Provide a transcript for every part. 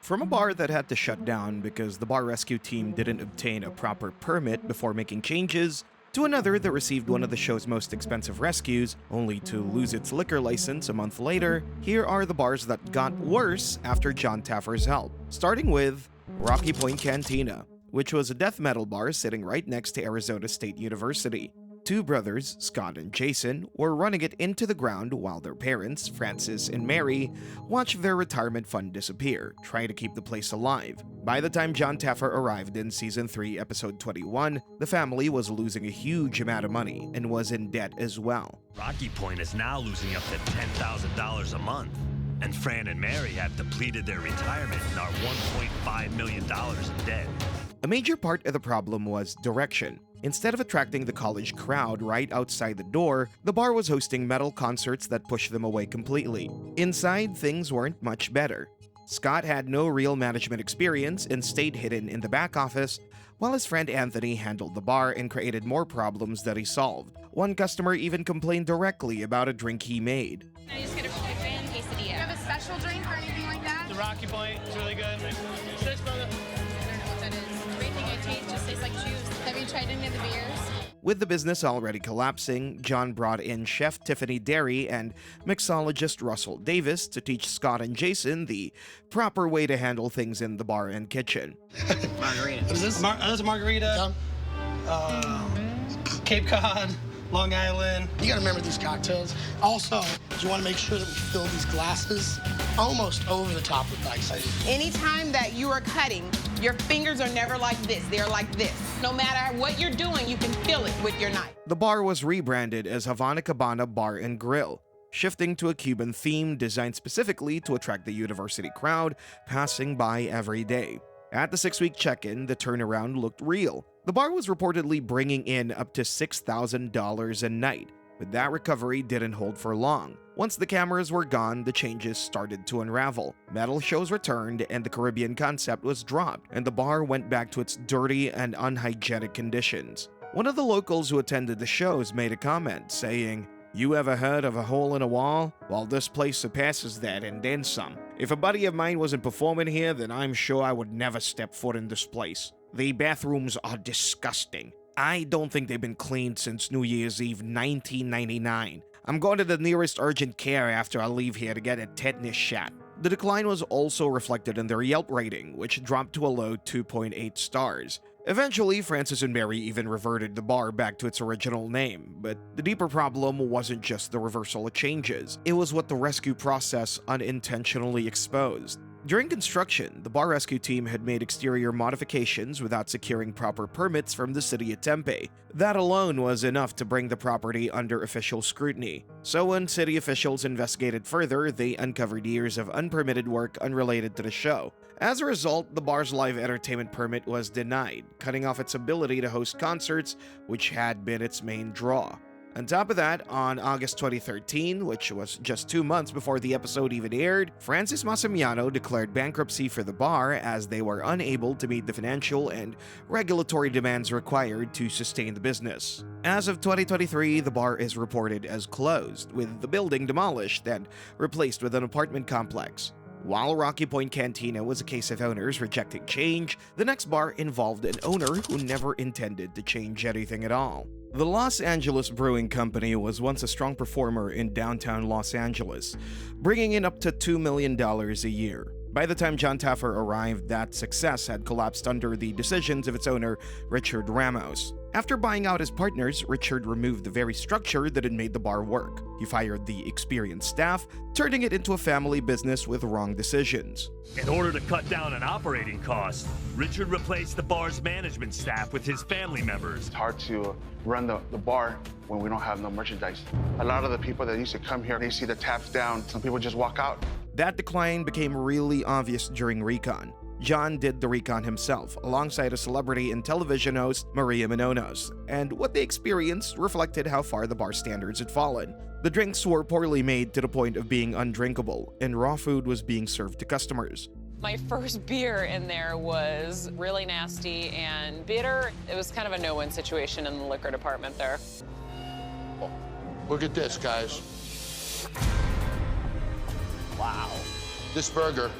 From a bar that had to shut down because the bar rescue team didn't obtain a proper permit before making changes, to another that received one of the show's most expensive rescues, only to lose its liquor license a month later, here are the bars that got worse after Jon Taffer's help. Starting with Rocky Point Cantina, which was a death metal bar sitting right next to Arizona State University. Two brothers, Scott and Jason, were running it into the ground while their parents, Francis and Mary, watched their retirement fund disappear, trying to keep the place alive. By the time Jon Taffer arrived in Season 3, Episode 21, the family was losing a huge amount of money and was in debt as well. Rocky Point is now losing up to $10,000 a month, and Fran and Mary have depleted their retirement and are $1.5 million in debt. A major part of the problem was direction. Instead of attracting the college crowd right outside the door, the bar was hosting metal concerts that pushed them away completely. Inside, things weren't much better. Scott had no real management experience and stayed hidden in the back office, while his friend Anthony handled the bar and created more problems that he solved. One customer even complained directly about a drink he made. I just get a fan quesadilla. Do you have a special drink or anything like that? The Rocky Point is really good. Six, brother. I don't know what that is. Everything I taste just tastes like juice. Have you tried any of the beers? With the business already collapsing, John brought in Chef Tiffany Derry and mixologist Russell Davis to teach Scott and Jason the proper way to handle things in the bar and kitchen. Margarita. What is this? That's a margarita. Cape Cod, Long Island. You gotta remember these cocktails. Also, you wanna make sure that we fill these glasses almost over the top with ice. Anytime that you are cutting, your fingers are never like this. They're like this. No matter what you're doing, you can feel it with your knife. The bar was rebranded as Havana Cabana Bar and Grill, shifting to a Cuban theme designed specifically to attract the university crowd passing by every day. At the 6-week check-in, the turnaround looked real. The bar was reportedly bringing in up to $6,000 a night, but that recovery didn't hold for long. Once the cameras were gone, the changes started to unravel. Metal shows returned and the Caribbean concept was dropped, and the bar went back to its dirty and unhygienic conditions. One of the locals who attended the shows made a comment saying, "You ever heard of a hole in a wall? Well, this place surpasses that and then some. If a buddy of mine wasn't performing here, then I'm sure I would never step foot in this place. The bathrooms are disgusting. I don't think they've been cleaned since New Year's Eve 1999. I'm going to the nearest urgent care after I leave here to get a tetanus shot." The decline was also reflected in their Yelp rating, which dropped to a low 2.8 stars. Eventually, Francis and Mary even reverted the bar back to its original name, but the deeper problem wasn't just the reversal of changes, it was what the rescue process unintentionally exposed. During construction, the bar rescue team had made exterior modifications without securing proper permits from the city of Tempe. That alone was enough to bring the property under official scrutiny. So when city officials investigated further, they uncovered years of unpermitted work unrelated to the show. As a result, the bar's live entertainment permit was denied, cutting off its ability to host concerts, which had been its main draw. On top of that, on August 2013, which was just 2 months before the episode even aired, Francis Massimiliano declared bankruptcy for the bar as they were unable to meet the financial and regulatory demands required to sustain the business. As of 2023, the bar is reported as closed, with the building demolished and replaced with an apartment complex. While Rocky Point Cantina was a case of owners rejecting change, the next bar involved an owner who never intended to change anything at all. The Los Angeles Brewing Company was once a strong performer in downtown Los Angeles, bringing in up to $2 million a year. By the time Jon Taffer arrived, that success had collapsed under the decisions of its owner, Richard Ramos. After buying out his partners, Richard removed the very structure that had made the bar work. He fired the experienced staff, turning it into a family business with wrong decisions. In order to cut down on operating costs, Richard replaced the bar's management staff with his family members. It's hard to run the bar when we don't have no merchandise. A lot of the people that used to come here, they see the taps down. Some people just walk out. That decline became really obvious during Recon. John did the recon himself, alongside a celebrity and television host, Maria Menounos, and what they experienced reflected how far the bar standards had fallen. The drinks were poorly made to the point of being undrinkable, and raw food was being served to customers. My first beer in there was really nasty and bitter. It was kind of a no-win situation in the liquor department there. Oh, look at this, guys. Wow. This burger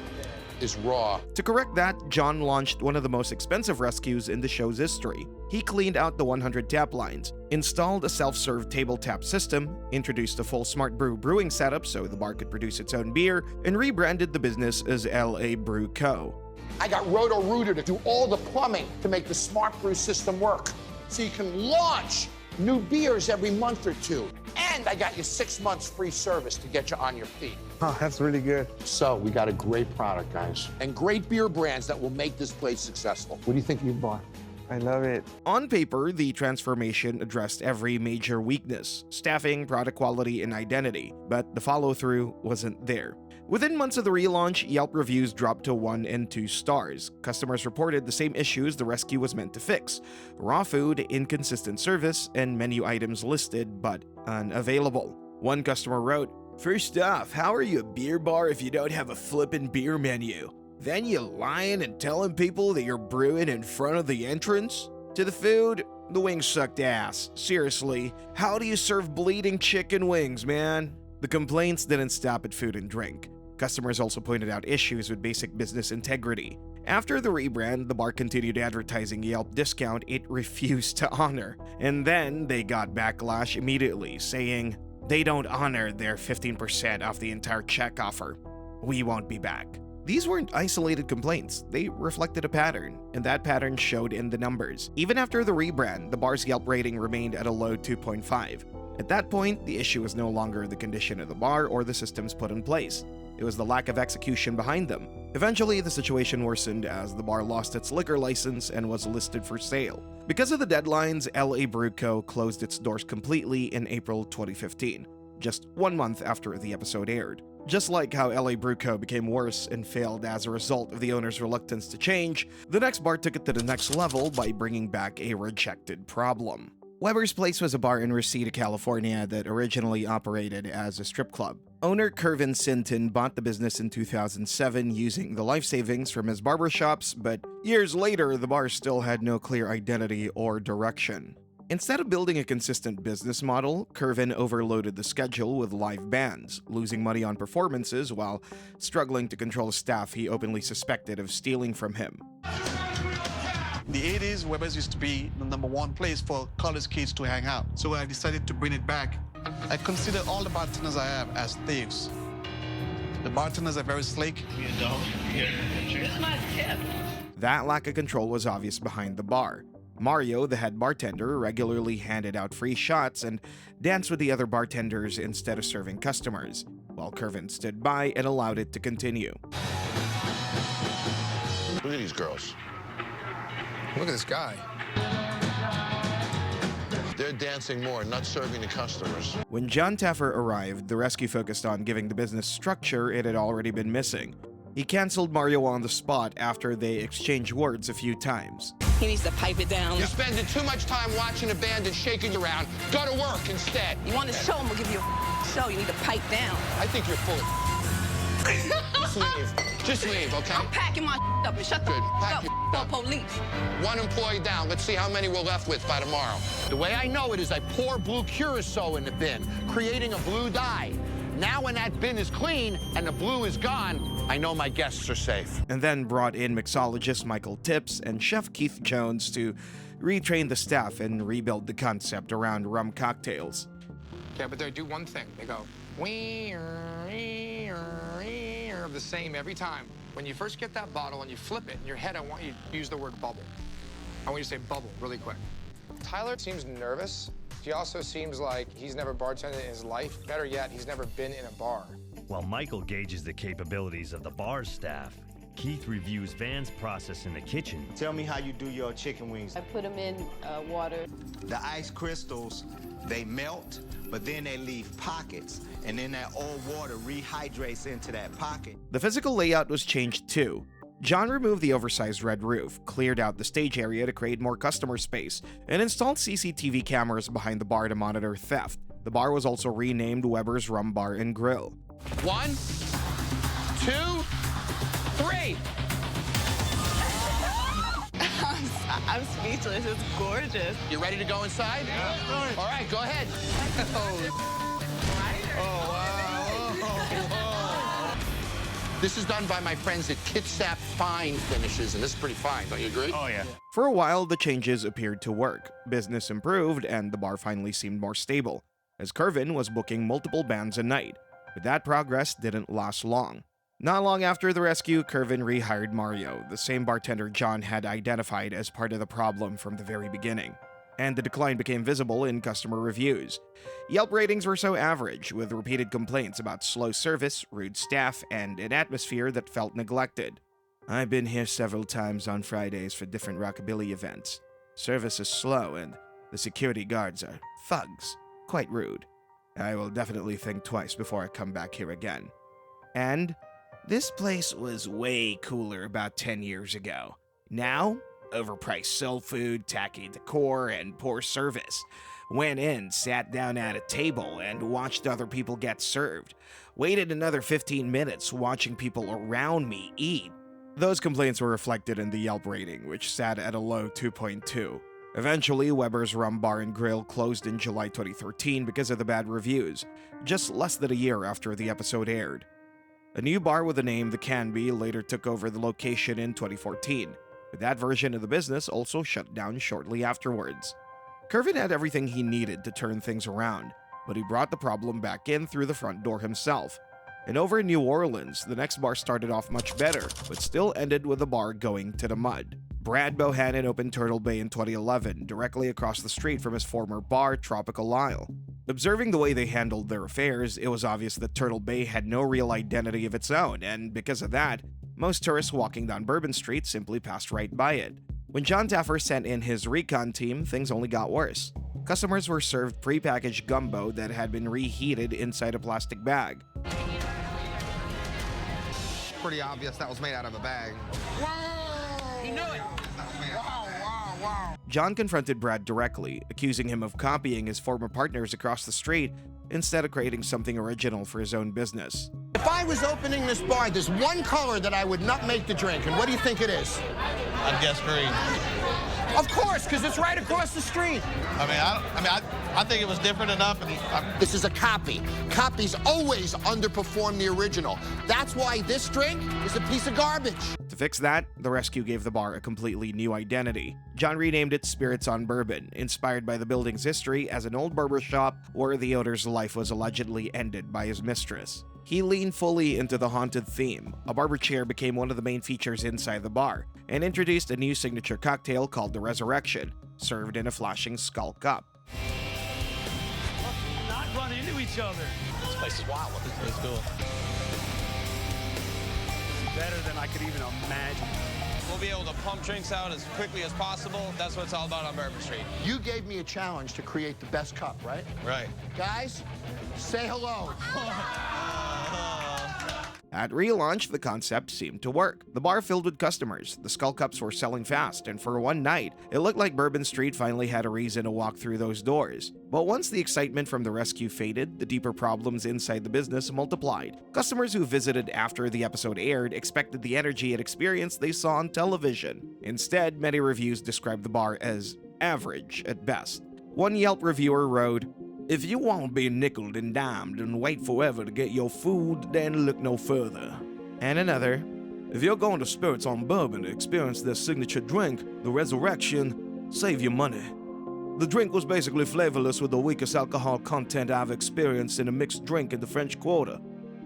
is raw. To correct that, Jon launched one of the most expensive rescues in the show's history. He cleaned out the 100 tap lines, installed a self-serve table tap system, introduced a full Smart Brew brewing setup so the bar could produce its own beer, and rebranded the business as LA Brew Co. I got Roto-Rooter to do all the plumbing to make the Smart Brew system work. So you can launch new beers every month or two. And I got you 6 months free service to get you on your feet. Oh, that's really good. So we got a great product, guys. And great beer brands that will make this place successful. What do you think you bought? I love it. On paper, the transformation addressed every major weakness: staffing, product quality, and identity. But the follow-through wasn't there. Within months of the relaunch, Yelp reviews dropped to 1 and 2 stars. Customers reported the same issues the rescue was meant to fix: raw food, inconsistent service, and menu items listed but unavailable. One customer wrote, "First off, how are you a beer bar if you don't have a flippin' beer menu? Then you lying and telling people that you're brewing in front of the entrance? To the food, the wings sucked ass. Seriously, how do you serve bleeding chicken wings, man?" The complaints didn't stop at food and drink. Customers also pointed out issues with basic business integrity. After the rebrand, the bar continued advertising Yelp discount it refused to honor. And then they got backlash immediately, saying they don't honor their 15% off the entire check offer. We won't be back. These weren't isolated complaints, they reflected a pattern, and that pattern showed in the numbers. Even after the rebrand, the bar's Yelp rating remained at a low 2.5. At that point, the issue was no longer the condition of the bar or the systems put in place. It was the lack of execution behind them. Eventually, the situation worsened as the bar lost its liquor license and was listed for sale. Because of the deadlines, LA Brew Co. closed its doors completely in April 2015, just 1 month after the episode aired. Just like how LA Brew Co. became worse and failed as a result of the owner's reluctance to change, the next bar took it to the next level by bringing back a rejected problem. Weber's Place was a bar in Reseda, California that originally operated as a strip club. Owner Kervin Sinton bought the business in 2007 using the life savings from his barbershops, but years later, the bar still had no clear identity or direction. Instead of building a consistent business model, Kervin overloaded the schedule with live bands, losing money on performances while struggling to control staff he openly suspected of stealing from him. In the 80s, Weber's used to be the #1 place for college kids to hang out. So I decided to bring it back. I consider all the bartenders I have as thieves. The bartenders are very slick. That lack of control was obvious behind the bar. Mario, the head bartender, regularly handed out free shots and danced with the other bartenders instead of serving customers, while Kervin stood by and allowed it to continue. Look at these girls. Look at this guy. They're dancing more, not serving the customers. When Jon Taffer arrived, the rescue focused on giving the business structure it had already been missing. He canceled Mario on the spot after they exchanged words a few times. He needs to pipe it down. You're spending too much time watching a band and shaking around. Go to work instead. You want to show him, we'll give you a show. You need to pipe down. I think you're full of Just leave. Just leave, okay? I'm packing my up and shut the Pack your up. up. Police. One employee down. Let's see how many we're left with by tomorrow. The way I know it is I pour blue curacao in the bin, creating a blue dye. Now when that bin is clean and the blue is gone, I know my guests are safe. And then brought in mixologist Michael Tips and chef Keith Jones to retrain the staff and rebuild the concept around rum cocktails. Yeah, but they do one thing. They go, the same every time. When you first get that bottle and you flip it in your head, I want you to use the word bubble. I want you to say bubble really quick. Tyler seems nervous. He also seems like he's never bartended in his life. Better yet, he's never been in a bar. While Michael gauges the capabilities of the bar staff, Keith reviews Van's process in the kitchen. Tell me how you do your chicken wings. I put them in water. The ice crystals, they melt, but then they leave pockets, and then that old water rehydrates into that pocket. The physical layout was changed too. Jon removed the oversized red roof, cleared out the stage area to create more customer space, and installed CCTV cameras behind the bar to monitor theft. The bar was also renamed Weber's Bar and Grill. 1, 2, 3. I'm speechless. It's gorgeous. You ready to go inside? Yeah. All right, go ahead. This is done by my friends at Kitsap Fine Finishes, and this is pretty fine, don't you agree? Oh, yeah. For a while, the changes appeared to work. Business improved, and the bar finally seemed more stable, as Kervin was booking multiple bands a night. But that progress didn't last long. Not long after the rescue, Kervin rehired Mario, the same bartender Jon had identified as part of the problem from the very beginning. And the decline became visible in customer reviews. Yelp ratings were so average, with repeated complaints about slow service, rude staff, and an atmosphere that felt neglected. I've been here several times on Fridays for different rockabilly events. Service is slow, and the security guards are thugs. Quite rude. I will definitely think twice before I come back here again. And this place was way cooler about 10 years ago. Now, overpriced soul food, tacky decor, and poor service. Went in, sat down at a table, and watched other people get served. Waited another 15 minutes watching people around me eat. Those complaints were reflected in the Yelp rating, which sat at a low 2.2. Eventually, Weber's Rum Bar and Grill closed in July 2013 because of the bad reviews, just less than a year after the episode aired. A new bar with the name The Canby later took over the location in 2014, but that version of the business also shut down shortly afterwards. Kervin had everything he needed to turn things around, but he brought the problem back in through the front door himself. And over in New Orleans, the next bar started off much better, but still ended with the bar going to the mud. Brad Bohannon opened Turtle Bay in 2011, directly across the street from his former bar, Tropical Isle. Observing the way they handled their affairs, it was obvious that Turtle Bay had no real identity of its own, and because of that, most tourists walking down Bourbon Street simply passed right by it. When Jon Taffer sent in his recon team, things only got worse. Customers were served pre-packaged gumbo that had been reheated inside a plastic bag. Pretty obvious that was made out of a bag. You knew it. Wow. Jon confronted Brad directly, accusing him of copying his former partners across the street instead of creating something original for his own business. If I was opening this bar, there's one color that I would not make the drink, and what do you think it is? I'd guess green. Of course, because it's right across the street. I think it was different enough. This is a copy. Copies always underperform the original. That's why this drink is a piece of garbage. To fix that, the rescue gave the bar a completely new identity. Jon renamed it Spirits on Bourbon, inspired by the building's history as an old barber shop where the owner's life was allegedly ended by his mistress. He leaned fully into the haunted theme. A barber chair became one of the main features inside the bar, and introduced a new signature cocktail called the Resurrection, served in a flashing skull cup. Not run into each other. This place is wild. Let's go. Better than I could even imagine. We'll be able to pump drinks out as quickly as possible. That's what it's all about on Bourbon Street. You gave me a challenge to create the best cup, right? Right. Guys, say hello. At relaunch, the concept seemed to work. The bar filled with customers, the skull cups were selling fast, and for one night, it looked like Bourbon Street finally had a reason to walk through those doors. But once the excitement from the rescue faded, the deeper problems inside the business multiplied. Customers who visited after the episode aired expected the energy and experience they saw on television. Instead, many reviews described the bar as average at best. One Yelp reviewer wrote, "If you won't be nickeled and dimed and wait forever to get your food, then look no further." And another, "If you're going to Spirits on Bourbon to experience their signature drink, the Resurrection, save your money. The drink was basically flavorless with the weakest alcohol content I've experienced in a mixed drink in the French Quarter."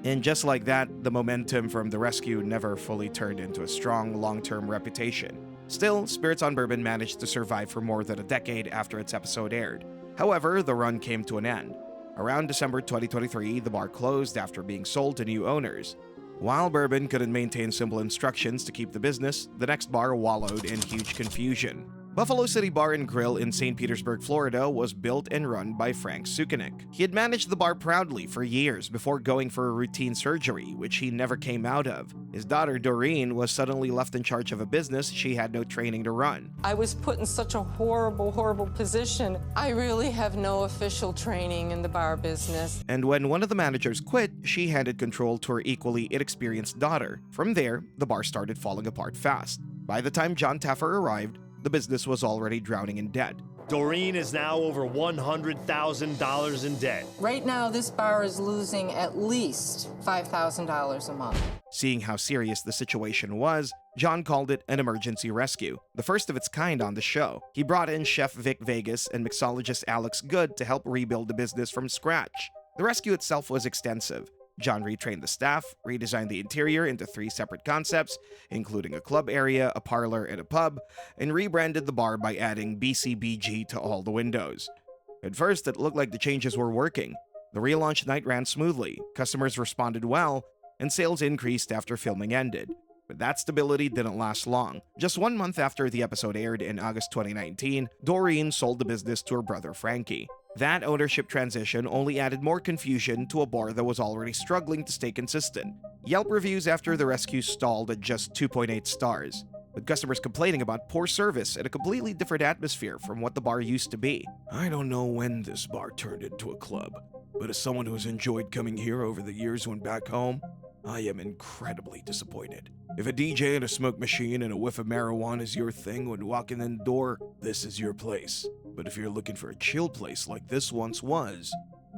And just like that, the momentum from the rescue never fully turned into a strong long-term reputation. Still, Spirits on Bourbon managed to survive for more than a decade after its episode aired. However, the run came to an end. Around December 2023, the bar closed after being sold to new owners. While Bourbon couldn't maintain simple instructions to keep the business, the next bar wallowed in huge confusion. Buffalo City Bar and Grill in St. Petersburg, Florida was built and run by Frank Sukanik. He had managed the bar proudly for years before going for a routine surgery, which he never came out of. His daughter Doreen was suddenly left in charge of a business she had no training to run. I was put in such a horrible position. I really have no official training in the bar business. And when one of the managers quit, she handed control to her equally inexperienced daughter. From there, the bar started falling apart fast. By the time Jon Taffer arrived, the business was already drowning in debt. Doreen is now over $100,000 in debt. Right now, this bar is losing at least $5,000 a month. Seeing how serious the situation was, Jon called it an emergency rescue, the first of its kind on the show. He brought in Chef Vic Vegas and mixologist Alex Good to help rebuild the business from scratch. The rescue itself was extensive. Jon retrained the staff, redesigned the interior into 3 separate concepts, including a club area, a parlor, and a pub, and rebranded the bar by adding BCBG to all the windows. At first, it looked like the changes were working. The relaunch night ran smoothly, customers responded well, and sales increased after filming ended. But that stability didn't last long. Just 1 month after the episode aired in August 2019, Doreen sold the business to her brother Frankie. That ownership transition only added more confusion to a bar that was already struggling to stay consistent. Yelp reviews after the rescue stalled at just 2.8 stars, with customers complaining about poor service and a completely different atmosphere from what the bar used to be. I don't know when this bar turned into a club, but as someone who's enjoyed coming here over the years when back home, I am incredibly disappointed. If a DJ and a smoke machine and a whiff of marijuana is your thing when walking in the door, this is your place. But if you're looking for a chill place like this once was,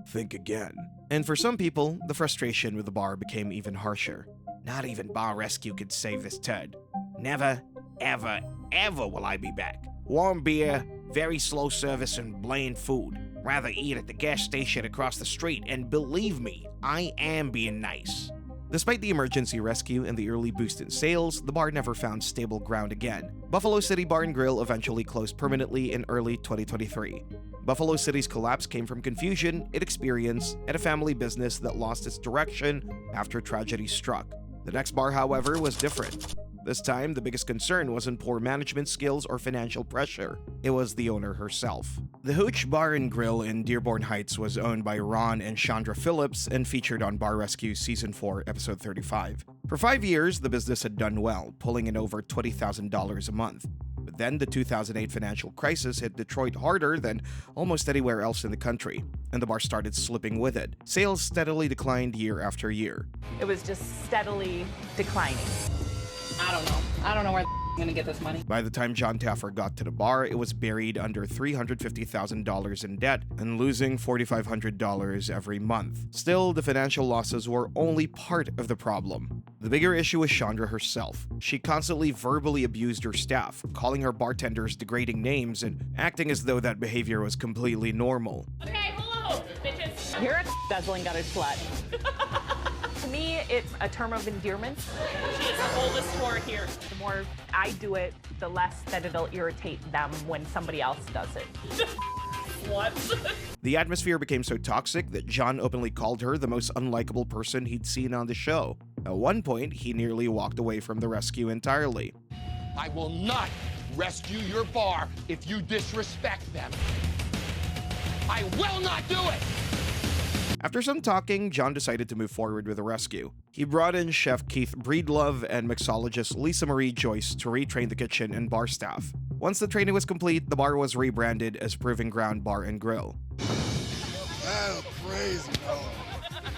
think again. And for some people, the frustration with the bar became even harsher. Not even Bar Rescue could save this turd. Never, ever, ever will I be back. Warm beer, very slow service, and bland food. Rather eat at the gas station across the street, and believe me, I am being nice. Despite the emergency rescue and the early boost in sales, the bar never found stable ground again. Buffalo City Bar and Grill eventually closed permanently in early 2023. Buffalo City's collapse came from confusion, inexperience, and a family business that lost its direction after tragedy struck. The next bar, however, was different. This time, the biggest concern wasn't poor management skills or financial pressure. It was the owner herself. The Hooch Bar and Grill in Dearborn Heights was owned by Ron and Chandra Phillips and featured on Bar Rescue Season 4, Episode 35. For 5 years, the business had done well, pulling in over $20,000 a month. But then the 2008 financial crisis hit Detroit harder than almost anywhere else in the country, and the bar started slipping with it. Sales steadily declined year after year. It was just steadily declining. I don't know where I'm gonna get this money. By the time Jon Taffer got to the bar, it was buried under $350,000 in debt and losing $4,500 every month. Still, the financial losses were only part of the problem. The bigger issue was Chandra herself. She constantly verbally abused her staff, calling her bartenders degrading names and acting as though that behavior was completely normal. Okay, hello, bitches. You're a guzzling gutter slut. To me, it's a term of endearment. She is the oldest whore here. The more I do it, the less that it'll irritate them when somebody else does it. What? The atmosphere became so toxic that Jon openly called her the most unlikable person he'd seen on the show. At one point, he nearly walked away from the rescue entirely. I will not rescue your bar if you disrespect them. I will not do it! After some talking, Jon decided to move forward with the rescue. He brought in Chef Keith Breedlove and mixologist Lisa Marie Joyce to retrain the kitchen and bar staff. Once the training was complete, the bar was rebranded as Proving Ground Bar and Grill. That's crazy, bro.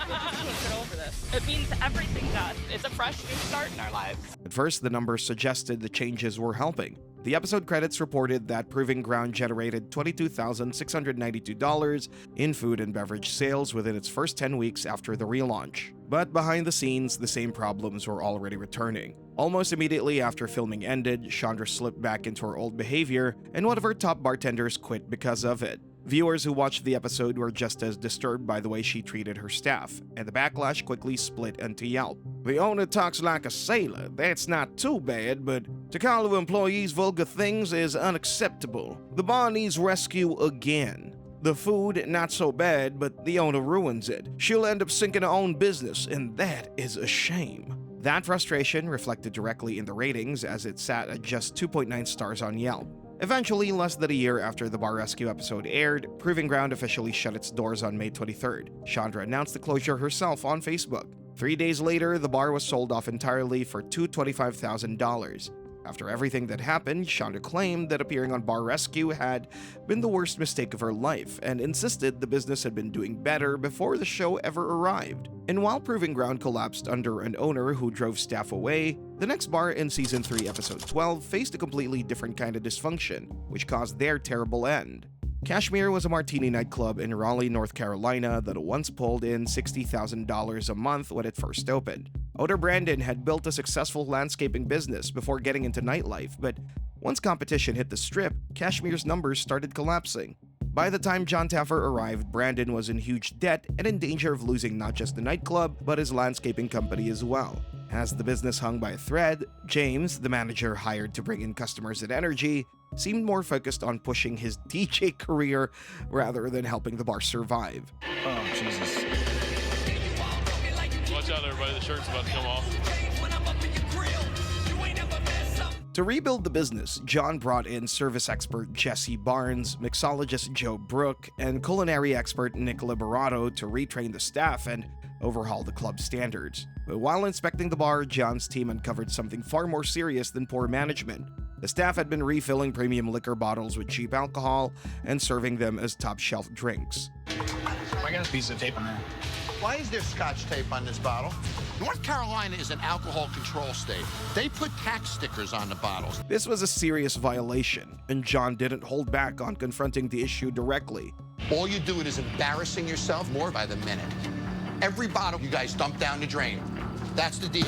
Get over this. It means everything to us. It's a fresh new start in our lives. At first, the numbers suggested the changes were helping. The episode credits reported that Proving Ground generated $22,692 in food and beverage sales within its first 10 weeks after the relaunch. But behind the scenes, the same problems were already returning. Almost immediately after filming ended, Chandra slipped back into her old behavior, and one of her top bartenders quit because of it. Viewers who watched the episode were just as disturbed by the way she treated her staff, and the backlash quickly split into Yelp. The owner talks like a sailor. That's not too bad, but to call the employees vulgar things is unacceptable. The bar needs rescue again. The food, not so bad, but the owner ruins it. She'll end up sinking her own business, and that is a shame. That frustration reflected directly in the ratings as it sat at just 2.9 stars on Yelp. Eventually, less than a year after the Bar Rescue episode aired, Proving Ground officially shut its doors on May 23rd. Chandra announced the closure herself on Facebook. 3 days later, the bar was sold off entirely for $225,000. After everything that happened, Shonda claimed that appearing on Bar Rescue had been the worst mistake of her life and insisted the business had been doing better before the show ever arrived. And while Proving Ground collapsed under an owner who drove staff away, the next bar in Season 3, Episode 12 faced a completely different kind of dysfunction, which caused their terrible end. Cashmere was a martini nightclub in Raleigh, North Carolina that once pulled in $60,000 a month when it first opened. Owner Brandon had built a successful landscaping business before getting into nightlife, but once competition hit the strip, Cashmere's numbers started collapsing. By the time Jon Taffer arrived, Brandon was in huge debt and in danger of losing not just the nightclub, but his landscaping company as well. As the business hung by a thread, James, the manager hired to bring in customers at Energy, seemed more focused on pushing his DJ career rather than helping the bar survive. Oh, Jesus. Watch out, everybody. The shirt's about to come off. To rebuild the business, Jon brought in service expert Jesse Barnes, mixologist Joe Brook, and culinary expert Nick Liberato to retrain the staff and overhaul the club's standards. But while inspecting the bar, Jon's team uncovered something far more serious than poor management. The staff had been refilling premium liquor bottles with cheap alcohol and serving them as top-shelf drinks. I got a piece of tape on there. Why is there Scotch tape on this bottle? North Carolina is an alcohol control state. They put tax stickers on the bottles. This was a serious violation, and Jon didn't hold back on confronting the issue directly. All you're doing is embarrassing yourself more by the minute. Every bottle you guys dump down the drain. That's the deal.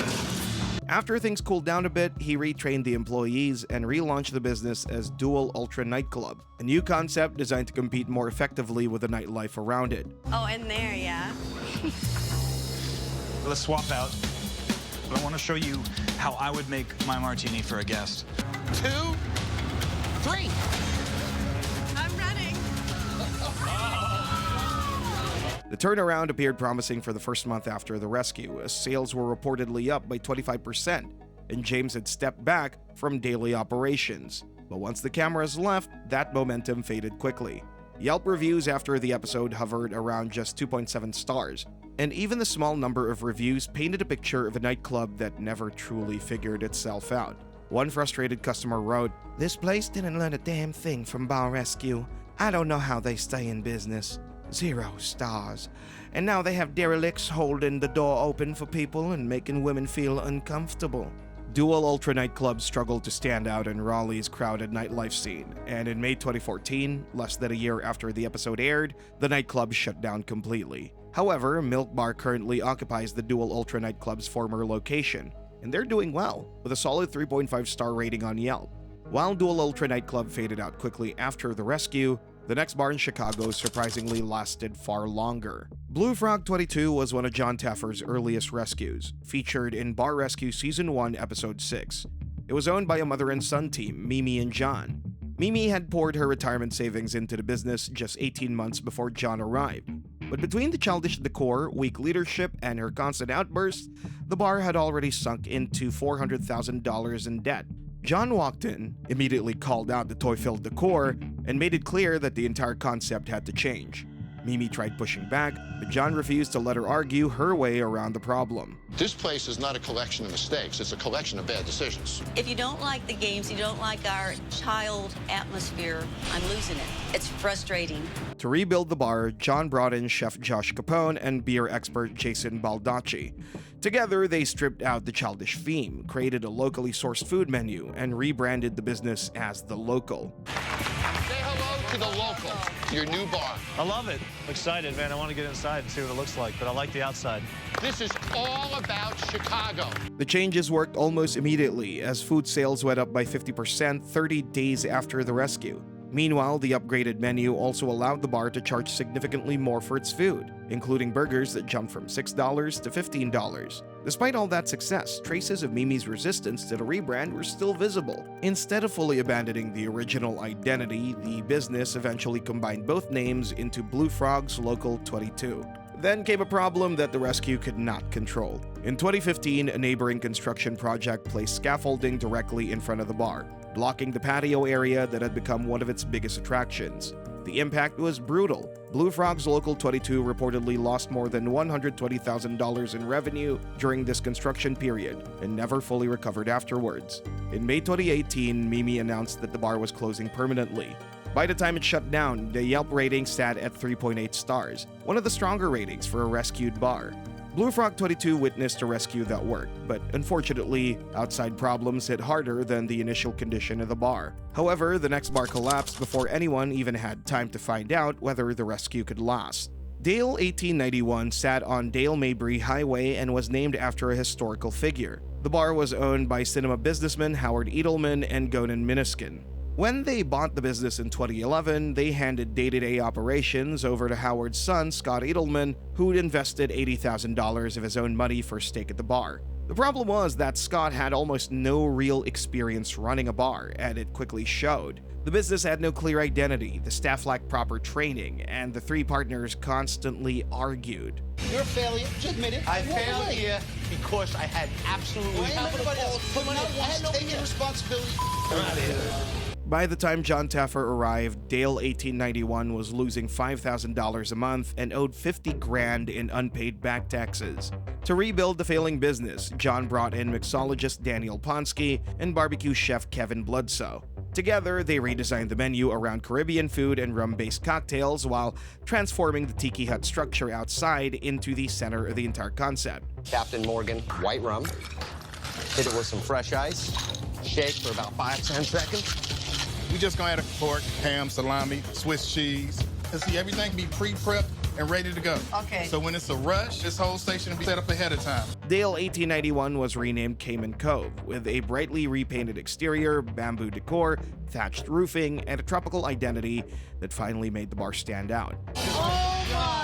After things cooled down a bit, he retrained the employees and relaunched the business as Dual Ultra Nightclub, a new concept designed to compete more effectively with the nightlife around it. Oh, in there, yeah. Let's swap out. But I want to show you how I would make my martini for a guest. 2, 3. I'm running. The turnaround appeared promising for the first month after the rescue, as sales were reportedly up by 25%, and James had stepped back from daily operations. But once the cameras left, that momentum faded quickly. Yelp reviews after the episode hovered around just 2.7 stars, and even the small number of reviews painted a picture of a nightclub that never truly figured itself out. One frustrated customer wrote, "This place didn't learn a damn thing from Bar Rescue. I don't know how they stay in business. 0 stars. And now they have derelicts holding the door open for people and making women feel uncomfortable." Dual Ultra nightclubs struggled to stand out in Raleigh's crowded nightlife scene, and in May 2014, less than a year after the episode aired, the nightclub shut down completely. However, Milk Bar currently occupies the Dual Ultra nightclub's former location, and they're doing well, with a solid 3.5-star rating on Yelp. While Dual Ultra nightclub faded out quickly after the rescue, the next bar in Chicago surprisingly lasted far longer. Blue Frog 22 was one of Jon Taffer's earliest rescues, featured in Bar Rescue Season 1, Episode 6. It was owned by a mother and son team, Mimi and Jon. Mimi had poured her retirement savings into the business just 18 months before Jon arrived. But between the childish decor, weak leadership, and her constant outbursts, the bar had already sunk into $400,000 in debt. Jon walked in, immediately called out the toy-filled decor, and made it clear that the entire concept had to change. Mimi tried pushing back, but Jon refused to let her argue her way around the problem. This place is not a collection of mistakes. It's a collection of bad decisions. If you don't like the games, you don't like our child atmosphere, I'm losing it. It's frustrating. To rebuild the bar, Jon brought in chef Josh Capone and beer expert Jason Baldacci. Together, they stripped out the childish theme, created a locally sourced food menu, and rebranded the business as The Local. Say hello to The Local, your new bar. I love it. I'm excited, man. I want to get inside and see what it looks like, but I like the outside. This is all about Chicago. The changes worked almost immediately, as food sales went up by 50% 30 days after the rescue. Meanwhile, the upgraded menu also allowed the bar to charge significantly more for its food, including burgers that jumped from $6 to $15. Despite all that success, traces of Mimi's resistance to the rebrand were still visible. Instead of fully abandoning the original identity, the business eventually combined both names into Blue Frog's Local 22. Then came a problem that the rescue could not control. In 2015, a neighboring construction project placed scaffolding directly in front of the bar, blocking the patio area that had become one of its biggest attractions. The impact was brutal. Blue Frog's Local 22 reportedly lost more than $120,000 in revenue during this construction period and never fully recovered afterwards. In May 2018, Mimi announced that the bar was closing permanently. By the time it shut down, the Yelp rating sat at 3.8 stars, one of the stronger ratings for a rescued bar. Blue Frog 22 witnessed a rescue that worked, but unfortunately, outside problems hit harder than the initial condition of the bar. However, the next bar collapsed before anyone even had time to find out whether the rescue could last. Dale 1891 sat on Dale Mabry Highway and was named after a historical figure. The bar was owned by cinema businessmen Howard Edelman and Gonan Miniskin. When they bought the business in 2011, they handed day-to-day operations over to Howard's son, Scott Edelman, who'd invested $80,000 of his own money for a stake at the bar. The problem was that Scott had almost no real experience running a bar, and it quickly showed. The business had no clear identity, the staff lacked proper training, and the three partners constantly argued. You're a failure. Just admit it. I failed here because I had absolutely taking responsibility. By the time Jon Taffer arrived, Dale 1891 was losing $5,000 a month and owed $50,000 in unpaid back taxes. To rebuild the failing business, Jon brought in mixologist Daniel Ponsky and barbecue chef Kevin Bloodsoe. Together, they redesigned the menu around Caribbean food and rum-based cocktails while transforming the tiki hut structure outside into the center of the entire concept. Captain Morgan white rum. Hit it with some fresh ice. Shake for about 5-10 seconds. We just gonna add pork, ham, salami, Swiss cheese. And see, everything be pre-prepped and ready to go. Okay. So when it's a rush, this whole station will be set up ahead of time. Dale 1891 was renamed Cayman Cove, with a brightly repainted exterior, bamboo decor, thatched roofing, and a tropical identity that finally made the bar stand out. Oh my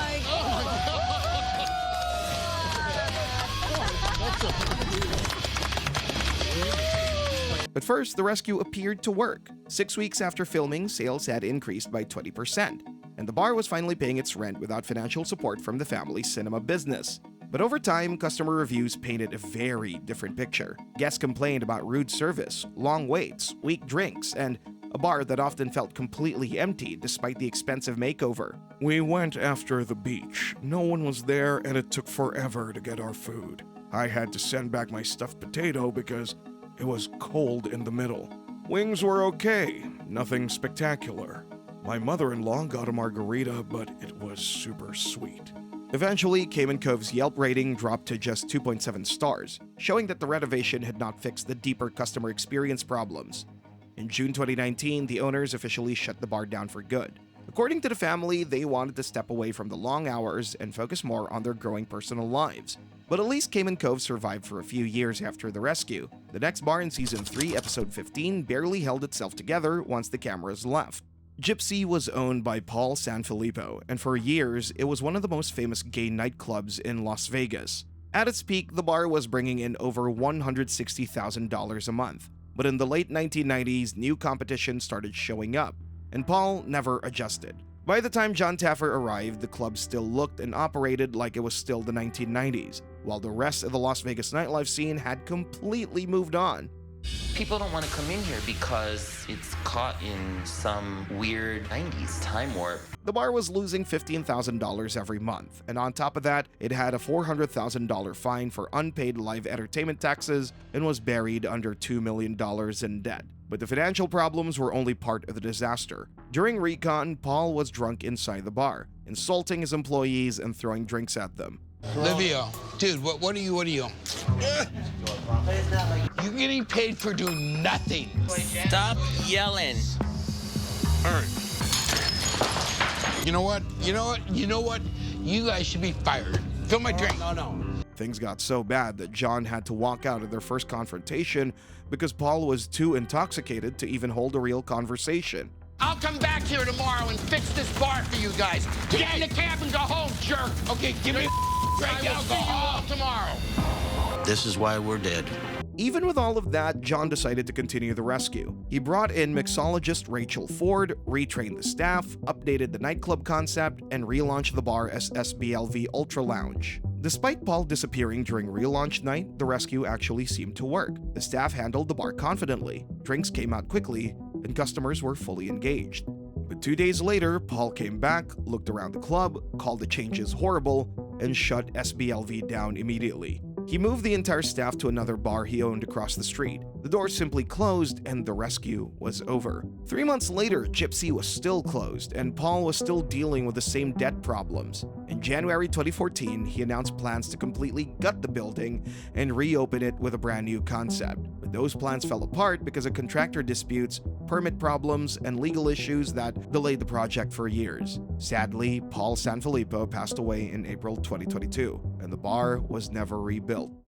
But first, the rescue appeared to work. 6 weeks after filming, sales had increased by 20%, and the bar was finally paying its rent without financial support from the family's cinema business. But over time, customer reviews painted a very different picture. Guests complained about rude service, long waits, weak drinks, and a bar that often felt completely empty despite the expensive makeover. We went after the beach. No one was there, and it took forever to get our food. I had to send back my stuffed potato because it was cold in the middle. Wings were okay, nothing spectacular. My mother-in-law got a margarita, but it was super sweet. Eventually, Cayman Cove's Yelp rating dropped to just 2.7 stars, showing that the renovation had not fixed the deeper customer experience problems. In June 2019, the owners officially shut the bar down for good. According to the family, they wanted to step away from the long hours and focus more on their growing personal lives. But at least Cayman Cove survived for a few years after the rescue. The next bar in Season 3, Episode 15, barely held itself together once the cameras left. Gypsy was owned by Paul Sanfilippo, and for years, it was one of the most famous gay nightclubs in Las Vegas. At its peak, the bar was bringing in over $160,000 a month. But in the late 1990s, new competition started showing up, and Paul never adjusted. By the time Jon Taffer arrived, the club still looked and operated like it was still the 1990s, while the rest of the Las Vegas nightlife scene had completely moved on. People don't want to come in here because it's caught in some weird 90s time warp. The bar was losing $15,000 every month, and on top of that, it had a $400,000 fine for unpaid live entertainment taxes and was buried under $2 million in debt. But the financial problems were only part of the disaster. During recon, Paul was drunk inside the bar, insulting his employees and throwing drinks at them. Livio, dude, what are you? You're getting paid for doing nothing. Stop yelling. You know what? You guys should be fired. Fill my drink. No. Things got so bad that Jon had to walk out of their first confrontation because Paul was too intoxicated to even hold a real conversation. I'll come back here tomorrow and fix this bar for you guys. Get in the cab and go home, jerk. Okay, give me a drink. I will see you all tomorrow. This is why we're dead. Even with all of that, Jon decided to continue the rescue. He brought in mixologist Rachel Ford, retrained the staff, updated the nightclub concept, and relaunched the bar as SBLV Ultra Lounge. Despite Paul disappearing during relaunch night, the rescue actually seemed to work. The staff handled the bar confidently, drinks came out quickly, and customers were fully engaged. But 2 days later, Paul came back, looked around the club, called the changes horrible, and shut SBLV down immediately. He moved the entire staff to another bar he owned across the street. The door simply closed and the rescue was over. 3 months later, Gypsy was still closed and Paul was still dealing with the same debt problems. In January 2014, he announced plans to completely gut the building and reopen it with a brand new concept. But those plans fell apart because of contractor disputes, permit problems, and legal issues that delayed the project for years. Sadly, Paul Sanfilippo passed away in April 2022, and the bar was never rebuilt.